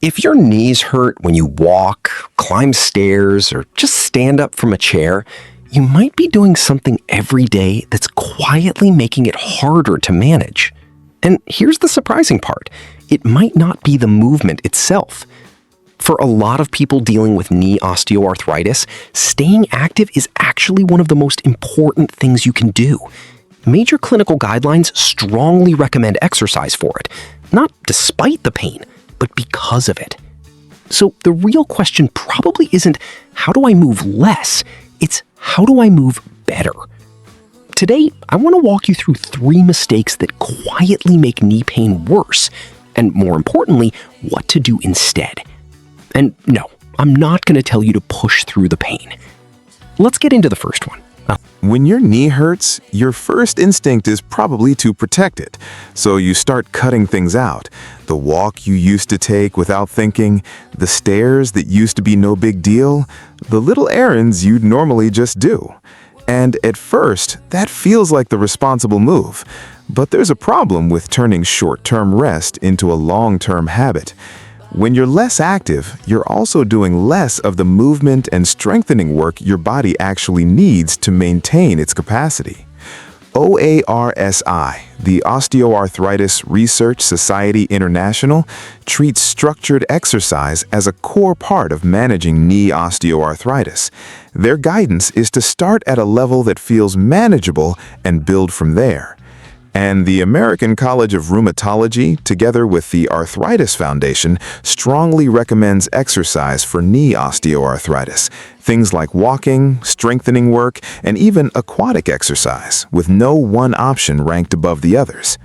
If your knees hurt when you walk, climb stairs, or just stand up from a chair, you might be doing something every day that's quietly making it harder to manage. And here's the surprising part. It might not be the movement itself. For a lot of people dealing with knee osteoarthritis, staying active is actually one of the most important things you can do. Major clinical guidelines strongly recommend exercise for it, not despite the pain, but because of it. So the real question probably isn't, how do I move less? It's, how do I move better? Today, I want to walk you through 3 mistakes that quietly make knee pain worse, and more importantly, what to do instead. And no, I'm not going to tell you to push through the pain. Let's get into the first one. When your knee hurts, your first instinct is probably to protect it. So you start cutting things out. The walk you used to take without thinking, the stairs that used to be no big deal, the little errands you'd normally just do. And at first, that feels like the responsible move. But there's a problem with turning short-term rest into a long-term habit. When you're less active, you're also doing less of the movement and strengthening work your body actually needs to maintain its capacity. OARSI, the Osteoarthritis Research Society International, treats structured exercise as a core part of managing knee osteoarthritis. Their guidance is to start at a level that feels manageable and build from there. And the American College of Rheumatology, together with the Arthritis Foundation, strongly recommends exercise for knee osteoarthritis. Things like walking, strengthening work, and even aquatic exercise, with no one option ranked above the others.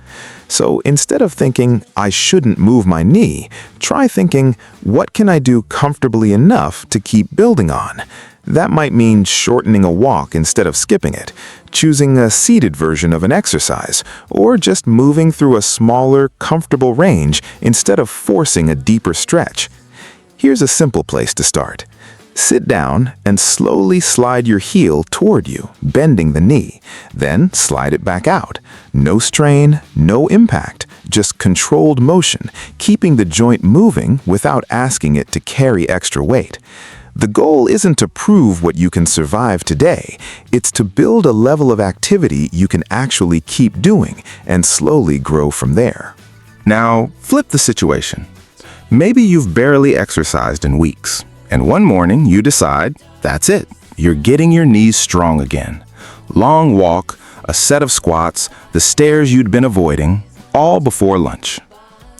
So instead of thinking, I shouldn't move my knee, try thinking, what can I do comfortably enough to keep building on? That might mean shortening a walk instead of skipping it, choosing a seated version of an exercise, or just moving through a smaller, comfortable range instead of forcing a deeper stretch. Here's a simple place to start. Sit down and slowly slide your heel toward you, bending the knee. Then slide it back out. No strain, no impact, just controlled motion, keeping the joint moving without asking it to carry extra weight. The goal isn't to prove what you can survive today. It's to build a level of activity you can actually keep doing and slowly grow from there. Now, flip the situation. Maybe you've barely exercised in weeks, and one morning you decide, that's it. You're getting your knees strong again. Long walk, a set of squats, the stairs you'd been avoiding, all before lunch.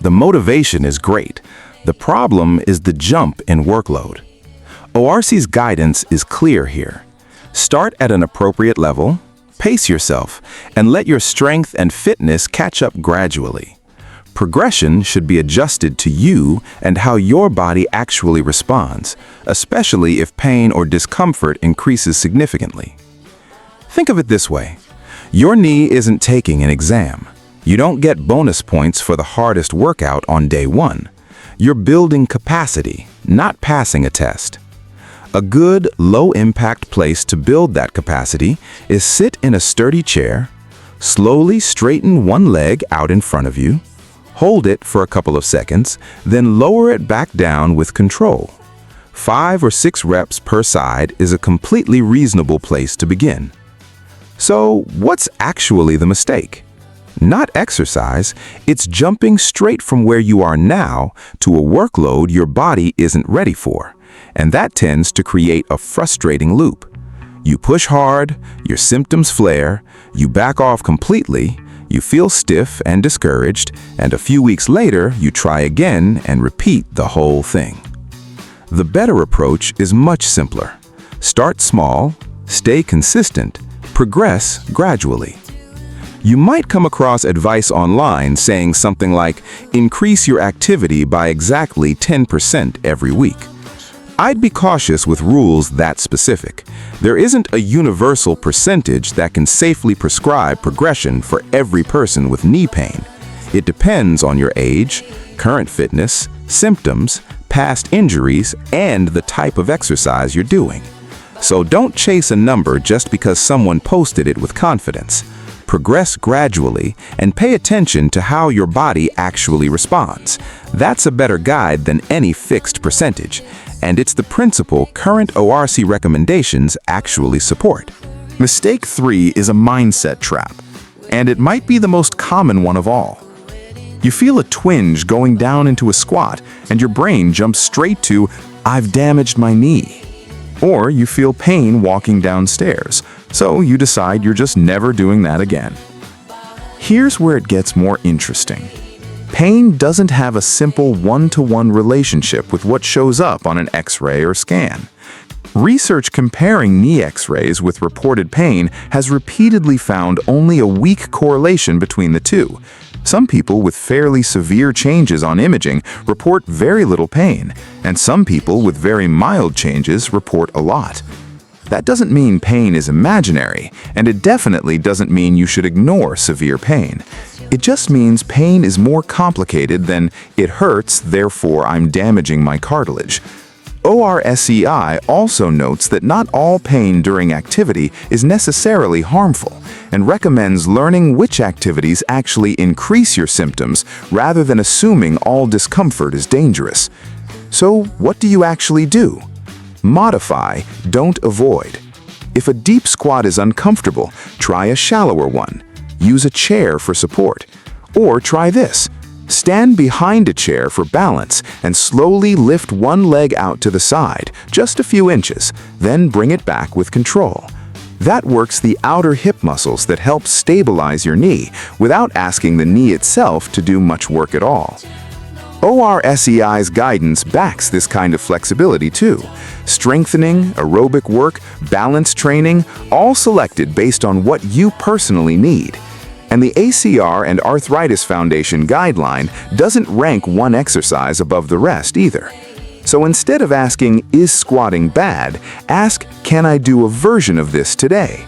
The motivation is great. The problem is the jump in workload. ORC's guidance is clear here. Start at an appropriate level, pace yourself, and let your strength and fitness catch up gradually. Progression should be adjusted to you and how your body actually responds, especially if pain or discomfort increases significantly. Think of it this way. Your knee isn't taking an exam. You don't get bonus points for the hardest workout on day 1. You're building capacity, not passing a test. A good, low-impact place to build that capacity is sit in a sturdy chair, slowly straighten one leg out in front of you, hold it for a couple of seconds, then lower it back down with control. 5 or 6 reps per side is a completely reasonable place to begin. So, what's actually the mistake? Not exercise, it's jumping straight from where you are now to a workload your body isn't ready for. And that tends to create a frustrating loop. You push hard, your symptoms flare, you back off completely, you feel stiff and discouraged, and a few weeks later, you try again and repeat the whole thing. The better approach is much simpler. Start small, stay consistent, progress gradually. You might come across advice online saying something like, increase your activity by exactly 10% every week. I'd be cautious with rules that specific. There isn't a universal percentage that can safely prescribe progression for every person with knee pain. It depends on your age, current fitness, symptoms, past injuries, and the type of exercise you're doing. So don't chase a number just because someone posted it with confidence. progress gradually, and pay attention to how your body actually responds. That's a better guide than any fixed percentage, and it's the principle current ORC recommendations actually support. Mistake 3 is a mindset trap, and it might be the most common one of all. You feel a twinge going down into a squat, and your brain jumps straight to, "I've damaged my knee." Or you feel pain walking downstairs, so you decide you're just never doing that again. Here's where it gets more interesting. Pain doesn't have a simple one-to-one relationship with what shows up on an X-ray or scan. Research comparing knee X-rays with reported pain has repeatedly found only a weak correlation between the two. Some people with fairly severe changes on imaging report very little pain, and some people with very mild changes report a lot. That doesn't mean pain is imaginary, and it definitely doesn't mean you should ignore severe pain. It just means pain is more complicated than "it hurts, therefore I'm damaging my cartilage." ORSEI also notes that not all pain during activity is necessarily harmful and recommends learning which activities actually increase your symptoms rather than assuming all discomfort is dangerous. So, what do you actually do? Modify, don't avoid. If a deep squat is uncomfortable, try a shallower one. Use a chair for support. Or try this. Stand behind a chair for balance and slowly lift one leg out to the side, just a few inches, then bring it back with control. That works the outer hip muscles that help stabilize your knee without asking the knee itself to do much work at all. ORSEI's guidance backs this kind of flexibility too. Strengthening, aerobic work, balance training, all selected based on what you personally need. And the ACR and Arthritis Foundation guideline doesn't rank one exercise above the rest either. So instead of asking, "Is squatting bad?" ask, "Can I do a version of this today?"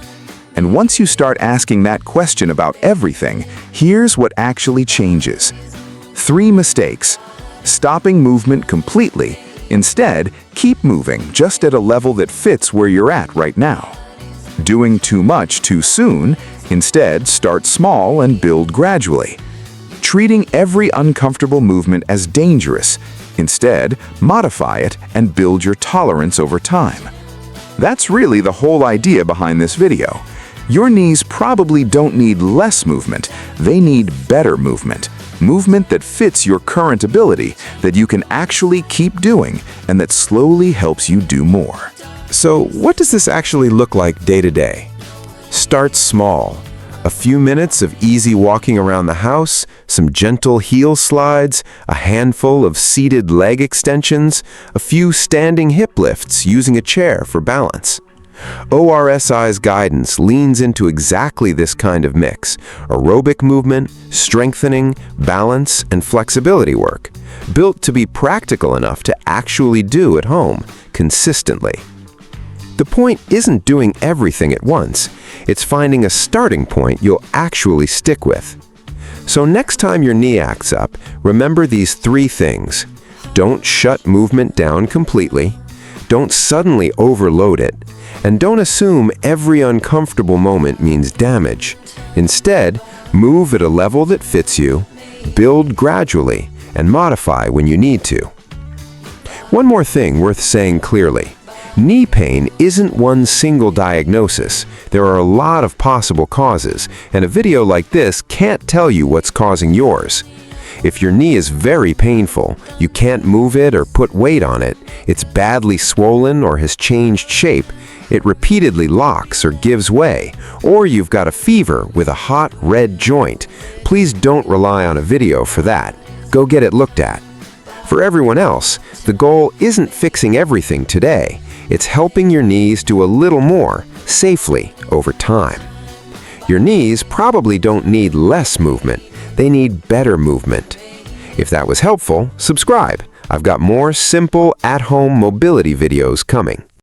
And once you start asking that question about everything, here's what actually changes. 3 mistakes. Stopping movement completely. Instead, keep moving just at a level that fits where you're at right now. Doing too much too soon. Instead, start small and build gradually. Treating every uncomfortable movement as dangerous. Instead, modify it and build your tolerance over time. That's really the whole idea behind this video. Your knees probably don't need less movement, they need better movement. Movement that fits your current ability, that you can actually keep doing, and that slowly helps you do more. So, what does this actually look like day to day? Start small. A few minutes of easy walking around the house, some gentle heel slides, a handful of seated leg extensions, a few standing hip lifts using a chair for balance. ORSI's guidance leans into exactly this kind of mix: aerobic movement, strengthening, balance, and flexibility work, built to be practical enough to actually do at home, consistently. The point isn't doing everything at once, it's finding a starting point you'll actually stick with. So next time your knee acts up, remember these 3 things. Don't shut movement down completely, don't suddenly overload it, and don't assume every uncomfortable moment means damage. Instead, move at a level that fits you, build gradually, and modify when you need to. One more thing worth saying clearly. Knee pain isn't one single diagnosis. There are a lot of possible causes, and a video like this can't tell you what's causing yours. If your knee is very painful, you can't move it or put weight on it, it's badly swollen or has changed shape, it repeatedly locks or gives way, or you've got a fever with a hot red joint, please don't rely on a video for that. Go get it looked at. For everyone else, the goal isn't fixing everything today. It's helping your knees do a little more, safely, over time. Your knees probably don't need less movement, they need better movement. If that was helpful, subscribe. I've got more simple, at-home mobility videos coming.